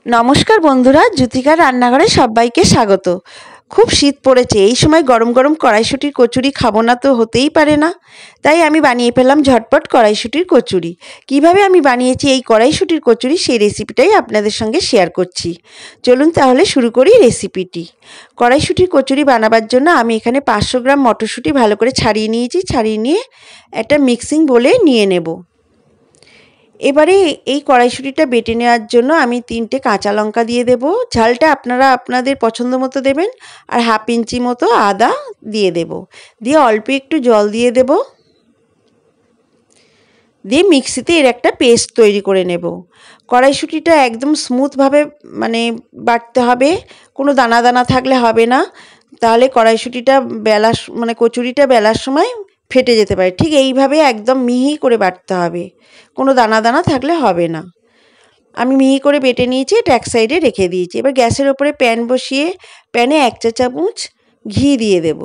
নমস্কার বন্ধুরা, জ্যোতিকার রান্নাঘরে সবাইকে স্বাগত। খুব শীত পড়েছে, এই সময় গরম গরম কড়াইশুঁটির কচুরি খাবো না তো হতেই পারে না। তাই আমি বানিয়ে ফেললাম ঝটপট কড়াইশুঁটির কচুরি। কিভাবে আমি বানিয়েছি এই কড়াইশুঁটির কচুরি সেই রেসিপিটাই আপনাদের সঙ্গে শেয়ার করছি। চলুন তাহলে শুরু করি রেসিপিটি। কড়াইশুঁটির কচুরি বানাবার জন্য আমি এখানে 500 গ্রাম মটরশুঁটি ভালো করে ছাড়িয়ে নিয়েছি। ছাড়িয়ে নিয়ে একটা মিক্সিং বোলে নিয়ে নেব। এবারে এই কড়াইশুঁটিটা বেটে নেওয়ার জন্য আমি 3টে কাঁচা লঙ্কা দিয়ে দেব। ঝালটা আপনারা আপনাদের পছন্দ মতো দেবেন। আর হাফ ইঞ্চি মতো আদা দিয়ে দেব। দিয়ে অল্প একটু জল দিয়ে দেব। দিয়ে মিক্সিতে এর একটা পেস্ট তৈরি করে নেব। কড়াইশুঁটিটা একদম স্মুথভাবে বাটতে হবে, কোনো দানা দানা থাকলে হবে না, তাহলে কড়াইশুঁটিটা কচুরিটা বেলার সময় ফেটে যেতে পারে। ঠিক এইভাবে একদম মিহি করে বাটতে হবে, কোনো দানা দানা থাকলে হবে না। আমি মিহি করে বেটে নিয়েছি, এটা এক সাইডে রেখে দিয়েছি। এবার গ্যাসের ওপরে প্যান বসিয়ে প্যানে 1 চা চামচ ঘি দিয়ে দেব।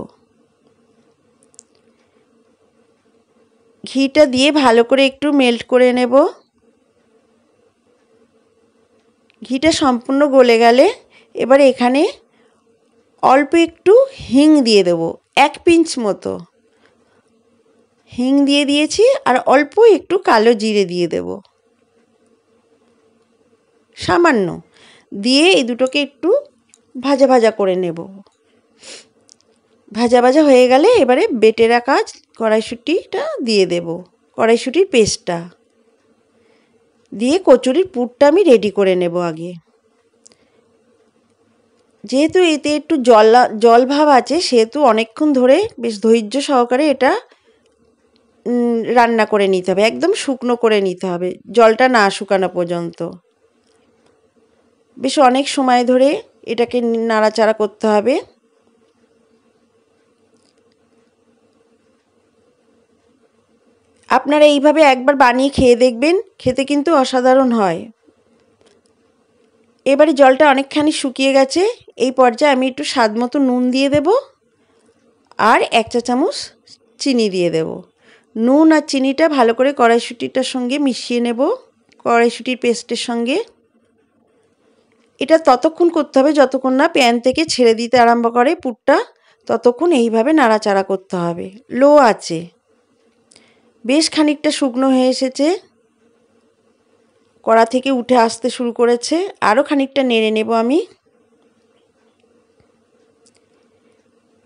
ঘিটা দিয়ে ভালো করে একটু মেল্ট করে নেব। ঘিটা সম্পূর্ণ গলে গেলে এবার এখানে অল্প একটু হিং দিয়ে দেব, 1 পিঞ্চ মতো হিং দিয়ে দিয়েছি। আর অল্প একটু কালো জিরে দিয়ে দেব, সামান্য। দিয়ে এই দুটোকে একটু ভাজা ভাজা করে নেব। ভাজা ভাজা হয়ে গেলে এবারে বেটে রাখা কড়াইশুঁটিটা দিয়ে দেব। কড়াইশুঁটির পেস্টটা দিয়ে কচুরির পুরটা আমি রেডি করে নেব আগে। যেহেতু এতে একটু জল ভাব আছে, সেহেতু অনেকক্ষণ ধরে বেশ ধৈর্য সহকারে এটা রান্না করে নিতে হবে। একদম শুকনো করে নিতে হবে, জলটা না শুকানো পর্যন্ত। বেশ অনেক সময় ধরে এটাকে নাড়াচাড়া করতে হবে। আপনারা এইভাবে একবার বানিয়ে খেয়ে দেখবেন, খেতে কিন্তু অসাধারণ হয়। এবারে জলটা অনেকখানি শুকিয়ে গেছে। এই পর্যায়ে আমি একটু স্বাদ মতো নুন দিয়ে দেব আর 1 চা চামচ চিনি দিয়ে দেব। নুন আর চিনিটা ভালো করে কড়াইশুঁটিটার সঙ্গে মিশিয়ে নেব, কড়াইশুঁটির পেস্টের সঙ্গে। এটা ততক্ষণ করতে হবে যতক্ষণ না প্যান থেকে ছেড়ে দিতে আরম্ভ করে পুরটা, ততক্ষণ এইভাবে নাড়াচাড়া করতে হবে লো আঁচে। বেশ খানিকটা শুকনো হয়ে এসেছে, কড়া থেকে উঠে আসতে শুরু করেছে। আরও খানিকটা নেড়ে নেব আমি।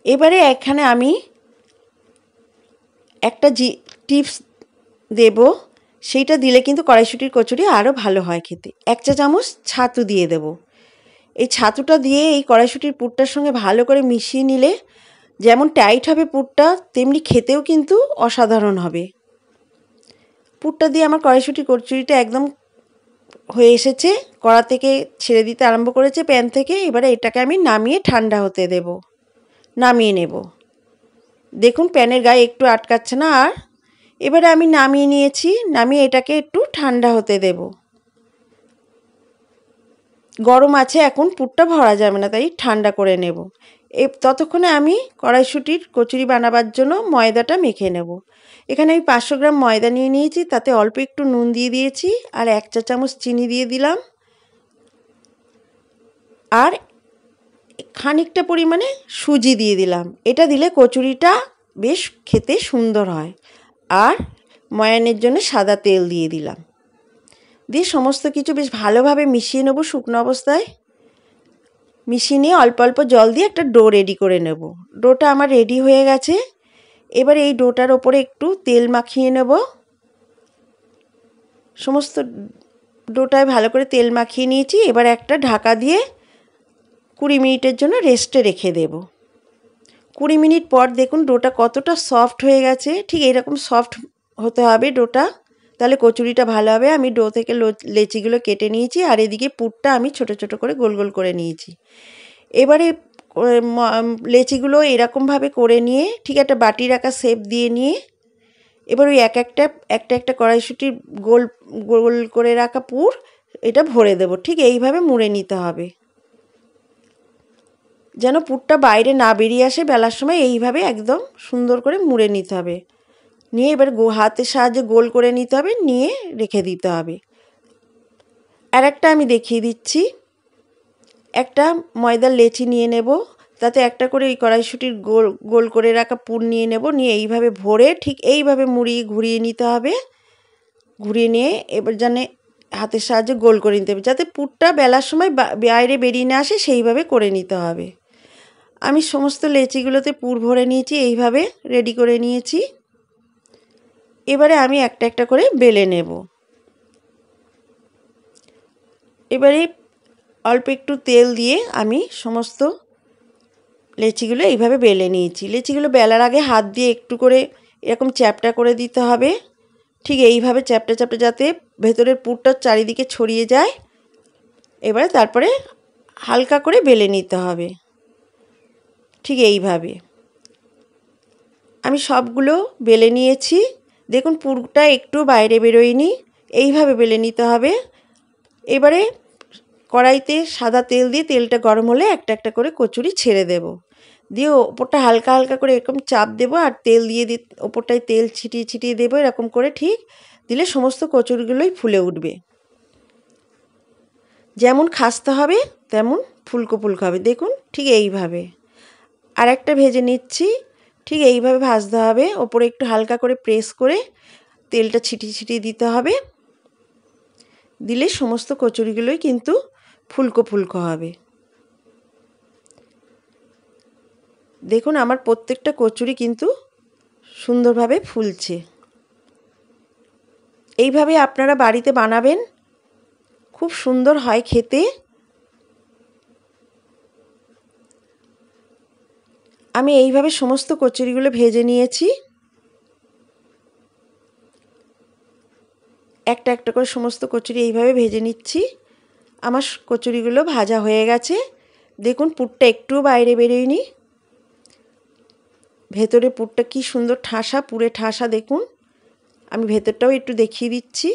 এবারে এখানে আমি একটা টিপস দেব, সেইটা দিলে কিন্তু কড়াইশুঁটির কচুরি আরও ভালো হয় খেতে। 1 চা চামচ ছাতু দিয়ে দেব। এই ছাতুটা দিয়ে এই কড়াইশুঁটির পুরটার সঙ্গে ভালো করে মিশিয়ে নিলে যেমন টাইট হবে পুরটা, তেমনি খেতেও কিন্তু অসাধারণ হবে। পুরটা দিয়ে আমার কড়াইশুঁটির কচুরিটা একদম হয়ে এসেছে, কড়া থেকে ছেড়ে দিতে আরম্ভ করেছে প্যান থেকে। এবারে এটাকে আমি নামিয়ে ঠান্ডা হতে দেব, নামিয়ে নেব। দেখুন প্যানের গায়ে একটু আটকাচ্ছে না আর। এবারে আমি নামিয়ে নিয়েছি, নামিয়ে এটাকে একটু ঠান্ডা হতে দেব। গরম আছে এখন, পুরটা ভরা যাবে না, তাই ঠান্ডা করে নেব। ততক্ষণে আমি কড়াইশুঁটির কচুরি বানাবার জন্য ময়দাটা মেখে নেব। এখানে আমি 500 গ্রাম ময়দা নিয়ে নিয়েছি, তাতে অল্প একটু নুন দিয়ে দিয়েছি আর 1 চা চামচ চিনি দিয়ে দিলাম। আর খানিকটা পরিমাণে সুজি দিয়ে দিলাম। এটা দিলে কচুরিটা বেশ খেতে সুন্দর হয়। আর ময়ানের জন্য সাদা তেল দিয়ে দিলাম। দিয়ে সমস্ত কিছু বেশ ভালোভাবে মিশিয়ে নেব শুকনো অবস্থায়। মিশিয়ে নিয়ে অল্প অল্প জল দিয়ে একটা ডো রেডি করে নেব। ডোটা আমার রেডি হয়ে গেছে। এবার এই ডোটার ওপরে একটু তেল মাখিয়ে নেব। সমস্ত ডোটায় ভালো করে তেল মাখিয়ে নিয়েছি। এবার একটা ঢাকা দিয়ে 20 মিনিটের জন্য রেস্টে রেখে দেব। 20 মিনিট পর দেখুন ডোটা কতটা সফট হয়ে গেছে। ঠিক এরকম সফট হতে হবে ডোটা, তাহলে কচুরিটা ভালো হবে। আমি ডো থেকে লেচিগুলো কেটে নিয়েছি আর এদিকে পুরটা আমি ছোট ছোট করে গোল গোল করে নিয়েছি। এবারে লেচিগুলো এরকমভাবে করে নিয়ে ঠিক একটা বাটির আকার শেপ দিয়ে নিয়ে এবার ওই একটা কড়াইশুঁটির গোল গোল করে রাখা পুর এটা ভরে দেব। ঠিক এইভাবে মুড়ে নিতে হবে, যেন পুরটা বাইরে না বেরিয়ে আসে বেলার সময়। এইভাবে একদম সুন্দর করে মুড়ে নিতে হবে। নিয়ে এবার হাতের সাহায্যে গোল করে নিতে হবে, নিয়ে রেখে দিতে হবে। আর একটা আমি দেখিয়ে দিচ্ছি। একটা ময়দার লেচি নিয়ে নেব, তাতে একটা করে এই কড়াইশুঁটির গোল গোল করে রাখা পুর নিয়ে নেব, নিয়ে এইভাবে ভরে ঠিক এইভাবে মুড়িয়ে ঘুরিয়ে নিতে হবে। ঘুরিয়ে নিয়ে এবার জানে হাতের সাহায্যে গোল করে নিতে হবে, যাতে পুরটা বেলার সময় বাইরে বেরিয়ে না আসে, সেইভাবে করে নিতে হবে। আমি সমস্ত লেচিগুলোতে পুর ভরে নিয়েছি, এইভাবে রেডি করে নিয়েছি। এবারে আমি একটা একটা করে বেলে নেব। এবারে অল্প একটু তেল দিয়ে আমি সমস্ত লেচিগুলো এইভাবে বেলে নিয়েছি। লেচিগুলো বেলার আগে হাত দিয়ে একটু করে এরকম চ্যাপটা করে দিতে হবে, ঠিক এইভাবে চ্যাপটা চ্যাপটা, যাতে ভেতরের পুরটা চারিদিকে ছড়িয়ে যায়। এবারে তারপরে হালকা করে বেলে নিতে হবে, ঠিক এইভাবে। আমি সবগুলো বেলে নিয়েছি। দেখুন পুরটা একটু বাইরে বেরোয়নি, এইভাবে বেলে নিতে হবে। এবারে কড়াইতে সাদা তেল দিয়ে তেলটা গরম হলে একটা একটা করে কচুরি ছেড়ে দেব, দিয়ে ওপরটা হালকা হালকা করে এরকম চাপ দেব, আর তেল দিয়ে ওপরটায় তেল ছিটিয়ে ছিটিয়ে দেবো। এরকম করে ঠিক দিলে সমস্ত কচুরিগুলোই ফুলে উঠবে। যেমন খাস্তা হবে তেমন ফুলকো ফুলকো হবে, দেখুন ঠিক এইভাবে। আর একটা ভেজে নিচ্ছি, ঠিক এইভাবে ভাজতে হবে। ওপরে একটু হালকা করে প্রেস করে তেলটা ছিটিয়ে ছিটিয়ে দিতে হবে, দিলে সমস্ত কচুরিগুলোই কিন্তু ফুলকো ফুলকো হবে। দেখুন আমার প্রত্যেকটা কচুরি কিন্তু সুন্দরভাবে ফুলছে। এইভাবে আপনারা বাড়িতে বানাবেন, খুব সুন্দর হয় খেতে। আমি এইভাবে সমস্ত কচুরিগুলো ভেজে নিয়েছি। একটা একটা করে সমস্ত কচুরি এইভাবে ভেজে নিচ্ছি। আমার কচুরিগুলো ভাজা হয়ে গেছে। দেখুন পুরটা একটুও বাইরে বেরোয়নি, ভেতরে পুরটা কি সুন্দর ঠাসা, পুরে ঠাসা। দেখুন আমি ভেতরটাও একটু দেখিয়ে দিচ্ছি,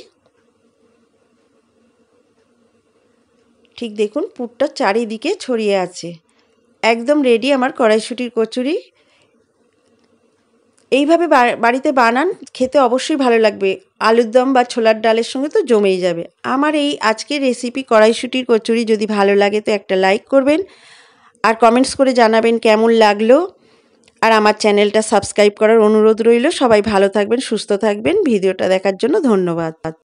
ঠিক দেখুন পুরটা চারিদিকে ছড়িয়ে আছে। একদম রেডি আমার কড়াইশুঁটির কচুরি। এইভাবে বাড়িতে বানান, খেতে অবশ্যই ভালো লাগবে। আলুর দম বা ছোলার ডালের সঙ্গে তো জমেই যাবে। আমার এই আজকের রেসিপি কড়াইশুঁটির কচুরি যদি ভালো লাগে তো একটা লাইক করবেন, আর কমেন্টস করে জানাবেন কেমন লাগলো। আর আমার চ্যানেলটা সাবস্ক্রাইব করার অনুরোধ রইল। সবাই ভালো থাকবেন, সুস্থ থাকবেন। ভিডিওটা দেখার জন্য ধন্যবাদ।